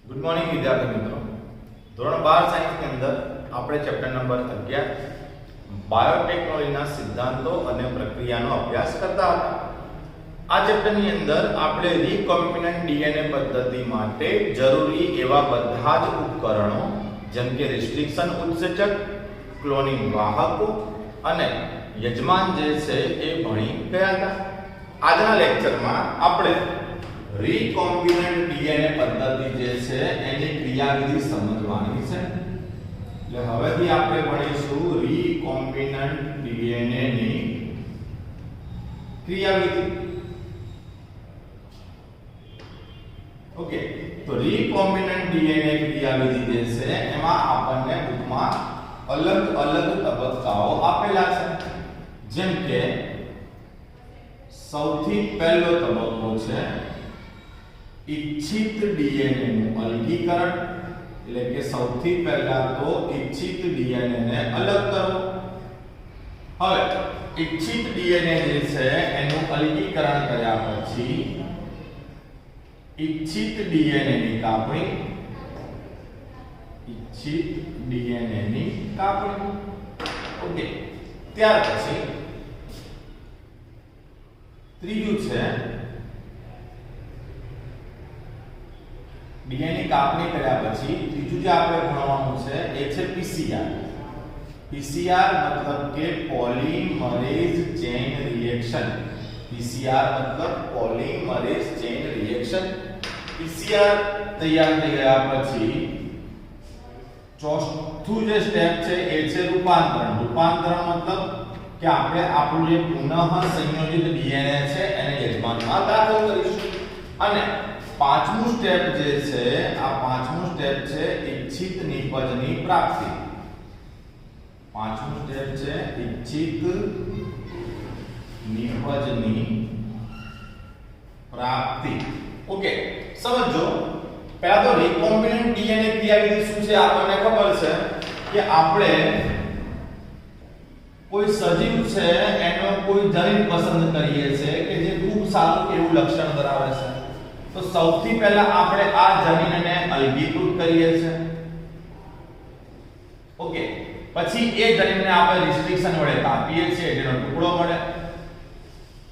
Good morning विद्यार्थी मित्रों। ધોરણ 12 સાયન્સ ની અંદર આપણે ચેપ્ટર નંબર 11 બાયોટેકનોલોજીના સિદ્ધાંતો અને પ્રક્રિયાનો અભ્યાસ કરતા હતા। આ ચેપ્ટરની અંદર આપણે રિકોમ્બિનન્ટ ડીએનએ પદ્ધતિ માટે જરૂરી એવા બધા જ ઉપકરણો જેમ કે રિસ્ટ્રિક્શન ઉત્સેચક, ક્લોનિંગ વાહકો અને યજમાન જે છે એ ભણી ગયા હતા। આજના લેક્ચરમાં આપણે રિકોમ્બિનન્ટ ડીએનએ પદ્ધતિ જે છે એની ક્રિયાવિધિ સમજવાની છે। એટલે હવેથી આપણે ભણીશું રિકોમ્બિનન્ટ ડીએનએ ની ક્રિયાવિધિ। ઓકે, તો રિકોમ્બિનન્ટ ડીએનએ ક્રિયાવિધિ જે છે એમાં આપણને બુકમાં અલગ અલગ તબક્કાઓ આપેલા છે। જેમ કે સૌથી પહેલો તબક્કો છે इच्छित डीएनए નું અલગીકરણ, એટલે કે સૌથી પહેલા તો ઇચ્છિત ડીએનએ ને અલગ કરો। હવે ઇચ્છિત ડીએનએ જે છે એનું અલગીકરણ કર્યા પછી ઇચ્છિત ડીએનએ ની કાપણી, ઇચ્છિત ડીએનએ ની કાપણી। ઓકે, ત્યાર પછી ત્રીજું છે ડીએનએ કાપણી કર્યા પછી ત્રીજું જે આપણે ભણવાનું છે એ છે પીસીઆર। પીસીઆર મતલબ કે પોલીમરેઝ ચેઇન રિએક્શન। પીસીઆર મતલબ પોલીમરેઝ ચેઇન રિએક્શન। પીસીઆર તૈયાર થઈ ગયા પછી ચોથું જે સ્ટેપ છે એ છે રૂપાંતરણ। રૂપાંતરણ મતલબ કે આપણે આપણું જે પુનઃ સંયોજિત ડીએનએ છે એને યજમાનમાં દાખલ કરીશું। અને પાંચમું સ્ટેપ જે છે આ પાંચમું સ્ટેપ છે ઇચ્છિત નિપજની પ્રાપ્તિ। પાંચમું સ્ટેપ છે ઇચ્છિત નિપજની પ્રાપ્તિ। ઓકે, સમજો પહેલા તો રિકોમ્બિનન્ટ ડીએનએ ક્રિયાવિધિ શું છે આપણને ખબર છે કે આપણે કોઈ સજીવ છે એનો કોઈ જનીન પસંદ કરીએ છીએ કે જે ખૂબ સારું એવું લક્ષણ ધરાવે છે। તો સૌથી પહેલા આપણે આ જનીનને અલગીકૃત કરીએ છીએ। ઓકે, પછી એ જનીનને આપણે રિસ્ટ્રિક્શન વડે કાપીએ છીએ, જેનો ટુકડો મળે,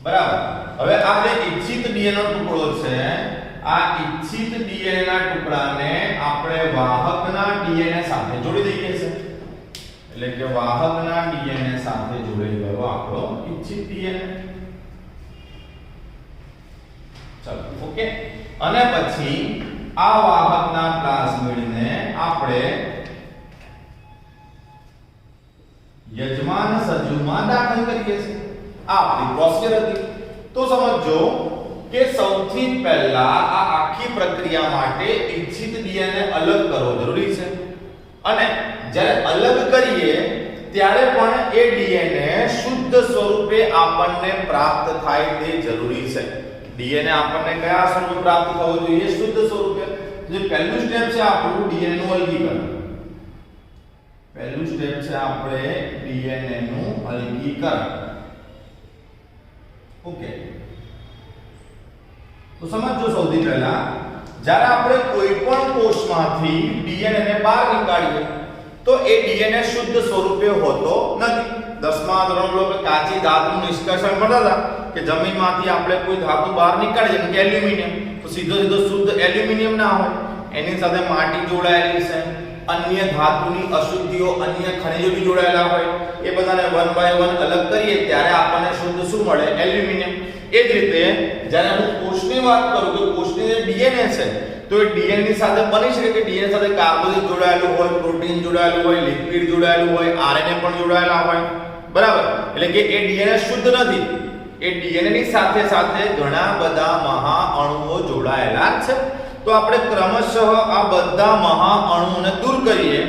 બરાબર। હવે આ જે ઇચ્છિત ડીએનએ નો ટુકડો છે, આ ઇચ્છિત ડીએનએ ના ટુકડાને આપણે વાહકના ડીએનએ સાથે જોડી દઈએ છીએ। એટલે કે વાહકના ડીએનએ સાથે જોડાઈ ગયો આપણો ઇચ્છિત ડીએનએ। ચલો, ઓકે, અને પછી આ વાહકના પ્લાઝમિડને આપણે યજમાન સજીવમાં દાખલ કરીએ છીએ। આ આપણી પ્રોસિજર હતી। તો સમજો કે સૌથી પહેલા આ આખી પ્રક્રિયા માટે ઇચ્છિત ડીએનએ અલગ કરવો જરૂરી છે। અને જ્યારે અલગ કરીએ ત્યારે પણ એ ડીએનએ શુદ્ધ સ્વરૂપે આપણને પ્રાપ્ત થાય તે જરૂરી છે। ડીએનએ આપણને કયા સ્વરૂપે પ્રાપ્ત થવું જોઈએ? શુદ્ધ સ્વરૂપે। જે પહેલું સ્ટેપ છે આપણું ડીએનએ નું અલગીકરણ। પહેલું સ્ટેપ છે આપણે ડીએનએ નું અલગીકરણ। ઓકે, તો સમજો સૌથી પહેલા જ્યારે આપણે કોઈ પણ કોષમાંથી ડીએનએ ને બહાર નીકાળીએ તો એ ડીએનએ શુદ્ધ સ્વરૂપે હોતો નથી। 10મા ધોરણમાં કાચી ધાતુનું નિષ્કર્ષણ ભણતા હતા કે જમીનમાંથી આપણે કોઈ ધાતુ બહાર નીકાળીએ જેમ કે એલ્યુમિનિયમ, તો સીધો શુદ્ધ એલ્યુમિનિયમ ના હોય, એની સાથે માટી જોડાયેલી છે, અન્ય ધાતુની અશુદ્ધિઓ, અન્ય ખનિજો બી જોડાયેલા હોય, એ બધાને વન બાય વન અલગ કરીએ ત્યારે આપણને શુદ્ધ શું મળે? એલ્યુમિનિયમ। એ જ રીતે જ્યારે હું કોષની વાત કરું તો કોષની જે ડીએનએ છે તો એ ડીએનએ ની સાથે બની શકે કે ડીએનએ સાથે કાર્બોદિત જોડાયેલું હોય, પ્રોટીન જોડાયેલું હોય, લિપિડ જોડાયેલું હોય, આરએનએ પણ જોડાયેલા હોય, બરાબર। એટલે કે એ ડીએનએ શુદ્ધ નથી, એ ડીએનએ ની સાથે સાથે ઘણા બધા મહાઅણુઓ જોડાયેલા છે। તો આપણે ક્રમશઃ આ બધા મહાઅણુઓને દૂર કરીએ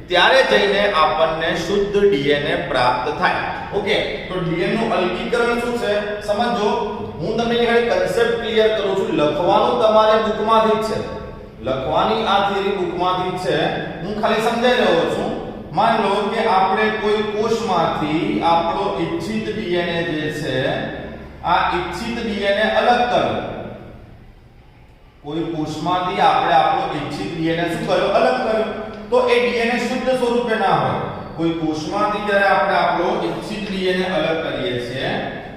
ત્યારે જઈને આપણને શુદ્ધ ડીએનએ પ્રાપ્ત થાય। ઓકે, તો ડીએનએ નું અલગીકરણ શું છે સમજો। હું તમને ખાલી કન્સેપ્ટ ક્લિયર કરું છું, લખવાનું તમારે બુકમાંથી જ છે, લખવાની આ થિયરી બુકમાંથી જ છે, હું ખાલી સમજાઈ રહ્યો છું। માન લો કે આપણે કોઈ કોષમાંથી આપણો ઇચ્છિત ડીએનએ જે છે આ ઇચ્છિત ડીએનએ અલગ કરો, કોઈ કોષમાંથી આપણે આપણો ઈચ્છિત ડીએનએ શું કર્યો, અલગ કર્યો, તો એ ડીએનએ શુદ્ધ સ્વરૂપે ના હોય. કોઈ કોષમાંથી જ્યારે આપણે આપણો ઈચ્છિત ડીએનએ અલગ કરીએ છીએ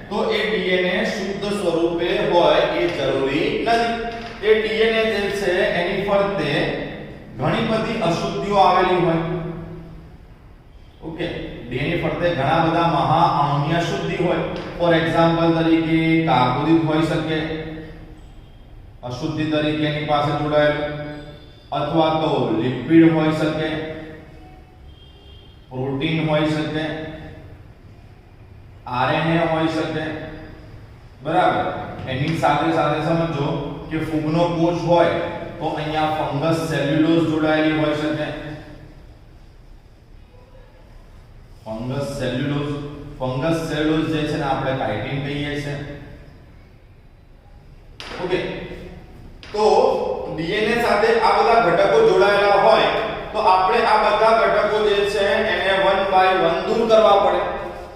તો એ ડીએનએ શુદ્ધ સ્વરૂપે હોય એ જરૂરી નથી. એ ડીએનએ જે છે એની ફરતે ઘણી બધી અશુદ્ધિઓ આવેલી હોય. ઓકે, ડીએનએ ફરતે ઘણા બધા મહાઅણુની અશુદ્ધિ હોય. ફોર એક્ઝામ્પલ તરીકે કાર્બોદિત હોઈ શકે, અશુદ્ધિ તરીકે એની પાસે જોડાયેલું, અથવા તો લિપિડ હોઈ શકે, પ્રોટીન હોઈ શકે, આરએનએ હોઈ શકે. બરાબર. એની સાથે સાથે સમજો કે ફૂગનો કોષ હોય તો અહીંયા ફંગસ સેલ્યુલોઝ જોડાયેલી હોઈ શકે. ફંગસ સેલ્યુલોઝ જે છે ને આપણે કાઇટિન કહીએ છીએ. ઓકે, તો ડીએનએ સાથે આ બધા ઘટકો જોડાયેલા હોય તો આપણે આ બધા ઘટકો જે છે એને વન બાય વન દૂર કરવા પડે.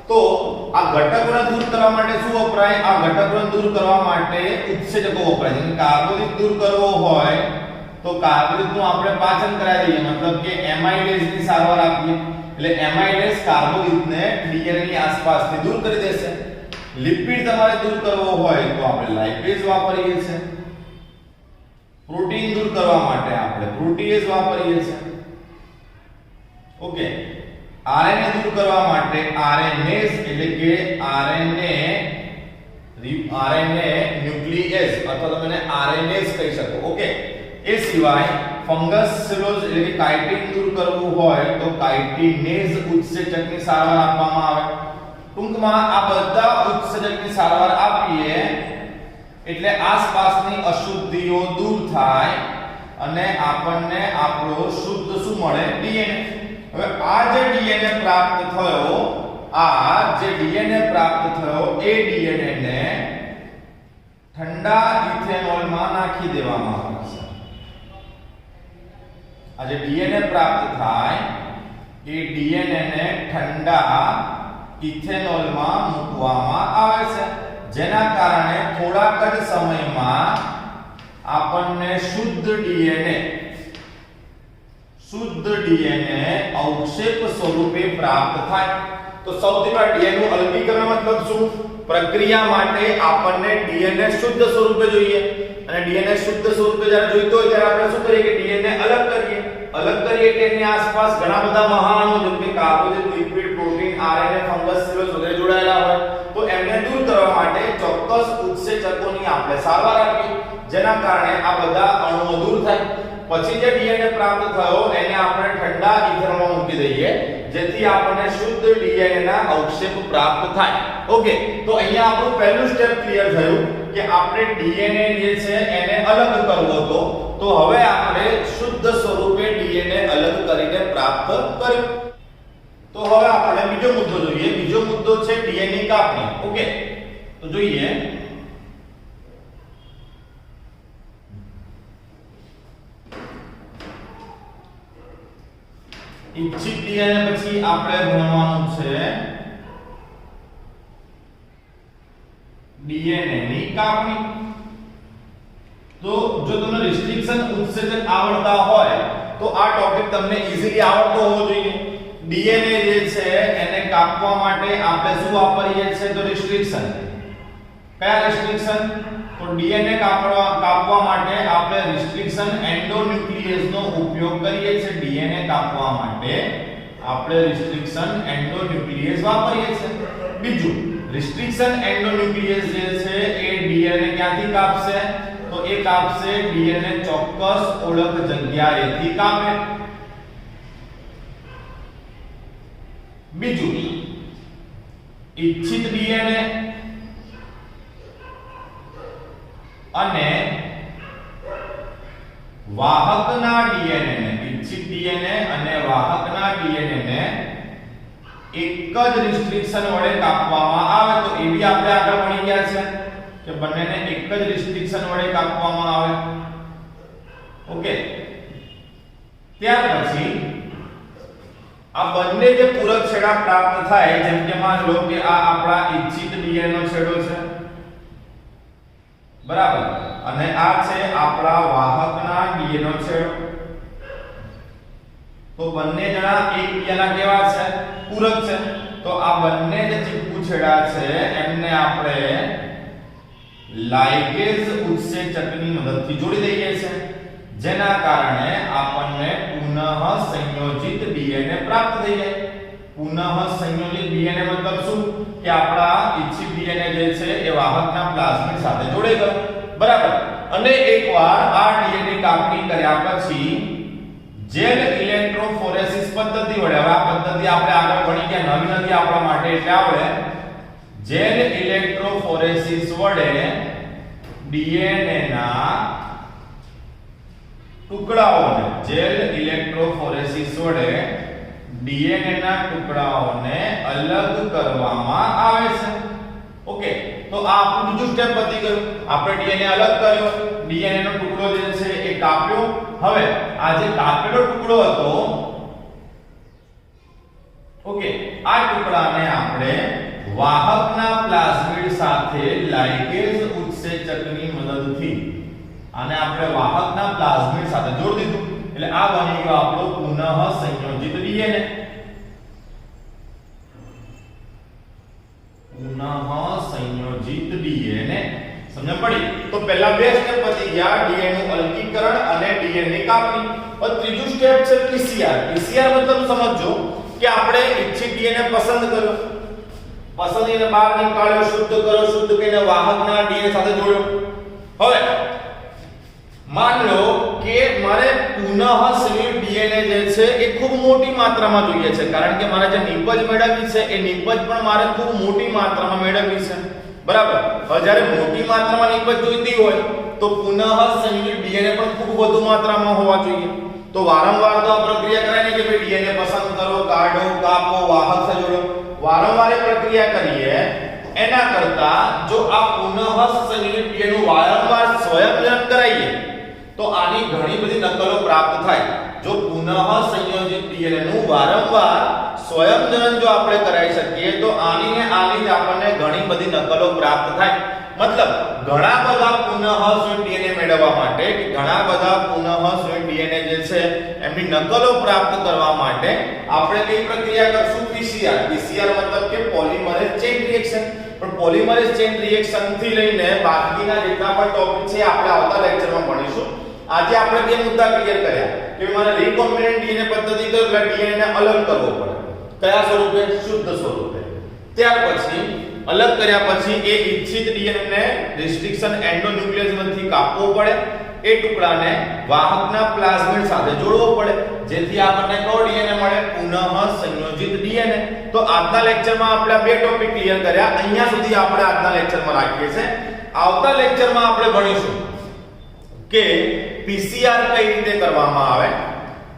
તો આ ઘટકોને દૂર કરવા માટે શું વપરાય? આ ઘટકોને દૂર કરવા માટે ઉત્સેચકો વપરાય. જેમ કાર્બોદિત દૂર કરવો હોય તો કાર્બોદિતનું આપણે પાચન કરાવી દઈએ, મતલબ કે એમાઇલેઝની સારવાર આપીએ. એટલે એમાઇલેઝ કાર્બોદિતને ડીએનએ ની આસપાસથી દૂર કરી દેશે. લિપિડ તમારે દૂર કરવો હોય તો આપણે લાઇપેઝ વાપરીએ છીએ. પ્રોટીન દૂર કરવા માટે આપણે પ્રોટીએઝ વાપરીએ છીએ. ઓકે, આરએનએ દૂર કરવા માટે આરએનએઝ એટલે કે આરએનએ ન્યુક્લિએઝ અથવા તમે આરએનએઝ કહી શકો. ઓકે, એ સિવાય ફંગસ સેલ્યુલોઝ એટલે કે કાઇટિન દૂર કરવું હોય તો કાઇટિનેઝ ઉત્સેચકની સારવાર આપવામાં આવે. ટૂંકમાં આ બધા ઉત્સેચકની સારવાર આપીએ એટલે આસપાસની અશુદ્ધિઓ દૂર થાય અને આપણને આપણો શુદ્ધ શું મળે? ડીએનએ. હવે આ જે ડીએનએ પ્રાપ્ત થયો એ ડીએનએ ને ઠંડા ઇથેનોલમાં નાખી દેવામાં આવે છે. આ જે ડીએનએ પ્રાપ્ત થાય એ ડીએનએ ને ઠંડા ઇથેનોલમાં મૂકવામાં આવે છે, જેના કારણે થોડાક જ સમયમાં આપણને શુદ્ધ ડીએનએ અવક્ષેપ સ્વરૂપે પ્રાપ્ત થાય. તો સૌથી પહેલા ડીએનએ નું અલગીકરણ મતલબ શું? પ્રક્રિયા માટે આપણને ડીએનએ શુદ્ધ સ્વરૂપે જોઈએ અને ડીએનએ શુદ્ધ સ્વરૂપે જ્યારે જોઈતો હોય ત્યારે આપણે શું કરીએ કે ડીએનએ અલગ કરીએ એટલે એની આસપાસ ઘણા બધા મહાઅણુ જેમ કે કાર્બોદિત, lipid, protein, RNA, fungus cellulose વગેરે જોડાયેલા હોય તો એમને દૂર કરવા માટે ચોક્કસ ઉત્સેચકોની આપણે સારવાર આપીએ, જેના કારણે આ બધા અણુઓ દૂર થાય. પછી જે ડીએનએ પ્રાપ્ત થયો એને આપણે ઠંડા ઇથેનોલમાં મૂકી દઈએ જેથી આપણને શુદ્ધ ડીએનએ ના અવક્ષેપ પ્રાપ્ત થાય. ઓકે, તો અહીંયા આપણું પહેલું સ્ટેપ ક્લિયર થયું કે આપણે ડીએનએ જે છે એને અલગ કરવો હતો. તો હવે આપણે શુદ્ધ સ્વરૂપે ડીએનએ અલગ કરીને પ્રાપ્ત કર્યું. તો હવે આપણે બીજો મુદ્દો જોઈએ. બીજો મુદ્દો છે ડીએનએ કાપણી. ઓકે, તો જોઈએ ઇચ્છિત ડીએનએ પછી આપણે ભણવાનું છે ડીએનએ ની કાપણી. તો જો તમને રિસ્ટ્રિક્શન ઉત્સેચક આવડતા હોય તો આ ટોપિક તમને ઈઝીલી આવડતો હોવો જોઈએ. ડીએનએ જે છે એને કાપવા માટે આપણે શું વાપરીએ છીએ? તો રિસ્ટ્રિક્શન. કયા રિસ્ટ્રિક્શન? તો ડીએનએ કાપવા માટે આપણે રિસ્ટ્રિક્શન એન્ડોન્યુક્લિયેઝ નો ઉપયોગ કરીએ છીએ. ડીએનએ કાપવા માટે આપણે રિસ્ટ્રિક્શન એન્ડોન્યુક્લિયેઝ વાપરીએ છીએ. બીજું, રિસ્ટ્રિક્શન એન્ડોન્યુક્લિયેઝ જે છે એ ડીએનએ ક્યાંથી કાપશે? તો એ કાપશે ડીએનએ ચોક્કસ ઓળખ જગ્યાએથી કાપે. બીજું, ઇચ્છિત ડીએનએ અને વાહકના ડીએનએ ને ઇચ્છિત ડીએનએ અને વાહકના ડીએનએ ને એક જ રિસ્ટ્રિક્શન વડે કાપવામાં આવે તો એ બી આપણે આગળ ભણી ગયા છે કે બંનેને એક જ રિસ્ટ્રિક્શન વડે કાપવામાં આવે. ઓકે, ત્યાર પછી આ બંને જે પૂરક છેડા પ્રાપ્ત થાય, જેમ કે માન લો કે આ આપણા ઇચ્છિત ડીએનએ નો છેડો છે, બરાબર, અને આ છે આપણા વાહકના ડીએનએ નો છેડો. તો બંને જણા એકબીજાના કેવા છે? પૂરક છે. તો આ બંને જે ચીપકુ છેડા છે એમને આપણે લાઇગેઝ ઉત્સેચકની મદદથી જોડી દઈએ છે, જેના કારણે આપણને પુનઃ સંયોજિત ડીએનએ પ્રાપ્ત થઈ જાય. પુનઃ સંયોજિત ડીએનએ મતલબ શું? કે આપણા ઇચ્છિત ડીએનએ જે છે એ વાહકના પ્લાઝમિડ સાથે જોડાઈ ગયો. બરાબર. અને એકવાર આ ડીએનએ કાપણી કર્યા પછી જેલ ઇલેક્ટ્રોફોરેસિસ પદ્ધતિ વડે, હવે આ પદ્ધતિ આપણે આગળ ભણી ગયા, નવી નથી આપણા માટે, એટલે આપણે જેલ ઇલેક્ટ્રોફોરેસિસ વડે ડીએનએ ના ટુકડાઓને, જેલ ઇલેક્ટ્રોફોરેસિસ વડે ડીએનએ ના ટુકડાઓને અલગ કરવામાં આવે છે. ઓકે, તો આ આપણું બીજું સ્ટેપ પતી ગયું. આપણે ડીએનએ અલગ કર્યો, ડીએનએ નો ટુકડો જે છે એ કાપ્યો. હવે આ જે કાપેલો ટુકડો હતો, ઓકે, આ ટુકડાને આપણે વાહકના પ્લાઝમિડ સાથે લાઇગેઝ ઉત્સેચકની મદદથી આને આપણે વાહકના પ્લાઝમિડ સાથે જોડી દીધું. એટલે આ બની ગયો આપણો પુનઃ સંયોજિત ડીએનએ. પુનઃ સંયોજિત ડીએનએ સમજ પડી? તો પહેલા બે સ્ટેપ પતી ગયા, ડીએનએ નું અલગીકરણ અને ડીએનએ ની કાપણી. હવે ત્રીજું સ્ટેપ છે પીસીઆર. પીસીઆર મતલબ સમજો કે આપણે ઇચ્છિત ડીએનએ પસંદ કર્યો, પસંદીને બહાર નીકાળ્યો, શુદ્ધ કર્યો, શુદ્ધ કરીને વાહકના ડીએનએ સાથે જોડ્યો. હવે માન લો કે મારે પુનઃ સંયોજિત ડીએનએ જે છે એ ખૂબ મોટી માત્રામાં જોઈએ છે, કારણ કે મારે જે નિપજ મેળવવી છે એ નિપજ પણ મારે ખૂબ મોટી માત્રામાં મેળવવી છે. બરાબર. હવે જ્યારે મોટી માત્રામાં નિપજ જોઈતી હોય તો પુનઃ સંયોજિત ડીએનએ પણ ખૂબ વધુ માત્રામાં હોવા જોઈએ. તો વારંવાર તો આ પ્રક્રિયા કરાય ને કે ભાઈ ડીએનએ પસંદ કરો, કાઢો, કાપો, વાહક સાથે જોડો, વારંવાર એ પ્રક્રિયા કરીએ. એના કરતા જો આ પુનઃ સંયોજિત ડીએનએ નું વારંવાર સ્વયંજનન કરાઈએ તો આની ઘણી બધી નકલો પ્રાપ્ત થાય. જો પુનઃ સંયોજિત ડીએનએ નું વારંવાર સ્વયંજનન જો આપણે કરાવી શકીએ તો આની ને આની જ આપણને ઘણી બધી નકલો પ્રાપ્ત થાય. મતલબ ઘણા બધા પુનઃ સંયોજિત ડીએનએ મેળવવા માટે, કે ઘણા બધા પુનઃ સંયોજિત ડીએનએ જે છે એમની નકલો પ્રાપ્ત કરવા માટે આપણે કઈ પ્રક્રિયા કરશું? પીસીઆર. પીસીઆર મતલબ કે પોલિમરેઝ ચેઇન રિએક્શન. પણ પોલિમરેઝ ચેઇન રિએક્શન થી લઈને બાકીના જેટલા પણ ટોપિક છે આપણે આવતા લેક્ચરમાં ભણીશું. આજે આપણે બે મુદ્દા ક્લિયર કર્યા કે મારે રિકોમ્બિનેન્ટ ડીએનએ પદ્ધતિ તો ડીએનએ ને અલગ કરવો પડે. કયા સ્વરૂપે? શુદ્ધ સ્વરૂપે. ત્યાર પછી અલગ કર્યા પછી એ ઇચ્છિત ડીએનએ ને રિસ્ટ્રિક્શન એન્ડોન્યુક્લિયસ માંથી કાપવો પડે, એ ટુકડાને વાહકના પ્લાઝમિડ સાથે જોડવો પડે, જેથી આપણને કયો ડીએનએ મળે? પુનઃ સંયોજિત ડીએનએ. તો આજના લેક્ચરમાં આપણે બે ટોપિક ક્લિયર કર્યા. અહીંયા સુધી આપણે આજના લેક્ચરમાં રાખીએ છીએ. આવતા લેક્ચરમાં આપણે ભણીશું કે પીસીઆર કઈ રીતે કરવામાં આવે,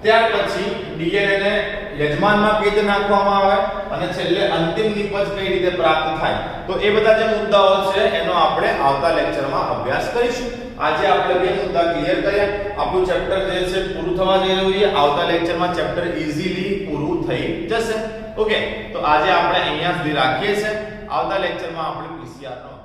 ત્યાર પછી ડીએનએ ને યજમાનમાં કઈ રીતે નાખવામાં આવે, અને છેલ્લે અંતિમ નિપજ કઈ રીતે પ્રાપ્ત થાય. તો એ બધા જે મુદ્દાઓ છે એનો આપણે આવતા લેક્ચરમાં અભ્યાસ કરીશું. આજે આપણે બે મુદ્દા ક્લિયર કર્યા. આપણું ચેપ્ટર જે છે પૂરું થવા જઈ રહ્યું છે. આવતા લેક્ચરમાં ચેપ્ટર ઈઝીલી પૂરું થઈ જશે. ઓકે, તો આજે આપણે અહીંયા સુધી રાખીએ છીએ. આવતા લેક્ચરમાં આપણે પીસીઆર નો